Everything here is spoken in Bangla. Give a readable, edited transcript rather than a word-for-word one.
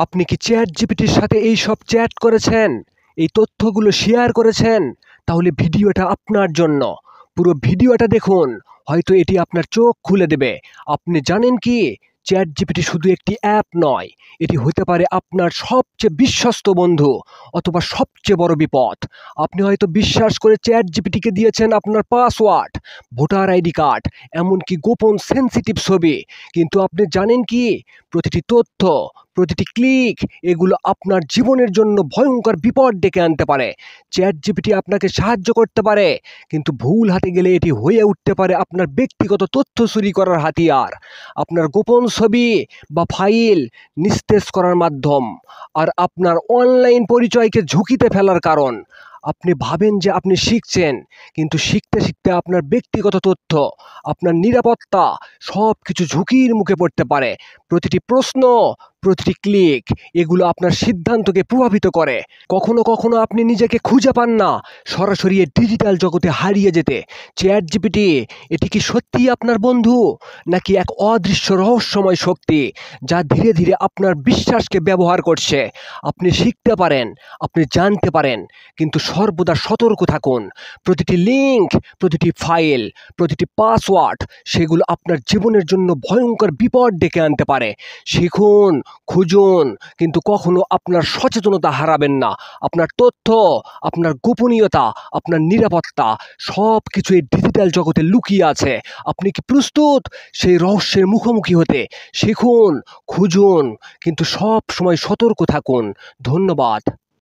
আপনি কি চ্যাট জিপিটির সাথে এই সব চ্যাট করেছেন, এই তথ্যগুলো শেয়ার করেছেন? তাহলে ভিডিওটা আপনার জন্য। পুরো ভিডিওটা দেখুন, হয়তো এটি আপনার চোখ খুলে দেবে। আপনি জানেন কি, চ্যাট জিপিটি শুধু একটি অ্যাপ নয়, এটি হতে পারে আপনার সবচেয়ে বিশ্বস্ত বন্ধু অথবা সবচেয়ে বড় বিপদ। আপনি হয়তো বিশ্বাস করে চ্যাট জিপিটিকে দিয়েছেন আপনার পাসওয়ার্ড, ভোটার আইডি কার্ড, এমনকি গোপন সেন্সিটিভ ছবি। কিন্তু আপনি জানেন কি, প্রতিটি তথ্য, প্রতিটি ক্লিক, এগুলো আপনার জীবনের জন্য ভয়ঙ্কর বিপদ ডেকে আনতে পারে। চ্যাট জিপিটি আপনাকে সাহায্য করতে পারে, কিন্তু ভুল হাতে গেলে এটি হয়ে উঠতে পারে আপনার ব্যক্তিগত তথ্য চুরি করার হাতিয়ার, আপনার গোপন ছবি বা ফাইল নিস্তেজ করার মাধ্যম, আর আপনার অনলাইন পরিচয়কে ঝুঁকিতে ফেলার কারণ। আপনি ভাবেন যে আপনি শিখছেন, কিন্তু শিখতে শিখতে আপনার ব্যক্তিগত তথ্য, আপনার নিরাপত্তা, সব কিছু ঝুঁকির মুখে পড়তে পারে। প্রতিটি প্রশ্ন, প্রতিটি ক্লিক, এগুলো আপনার সিদ্ধান্তকে প্রভাবিত করে। কখনো কখনো আপনি নিজেকে খুঁজে পান না, সরাসরি এই ডিজিটাল জগতে হারিয়ে যেতে। চ্যাট জিপিটি, এটি কি সত্যিই আপনার বন্ধু, নাকি এক অদৃশ্য রহস্যময় শক্তি যা ধীরে ধীরে আপনার বিশ্বাসকে ব্যবহার করছে? আপনি শিখতে পারেন, আপনি জানতে পারেন, কিন্তু সর্বদা সতর্ক থাকুন। প্রতিটি লিঙ্ক, প্রতিটি ফাইল, প্রতিটি পাসওয়ার্ড, সেগুলো আপনার জীবনের জন্য ভয়ঙ্কর বিপদ ডেকে আনতে পারে। শিখুন, খুঁজুন, কিন্তু কখনো আপনার সচেতনতা হারাবেন না। আপনার তথ্য, আপনার গোপনীয়তা, আপনার নিরাপত্তা, সব কিছু এই ডিজিটাল জগতে লুকিয়ে আছে। আপনি কি প্রস্তুত সেই রহস্যের মুখোমুখি হতে? শিখুন, খুঁজুন, কিন্তু সব সময় সতর্ক থাকুন। ধন্যবাদ।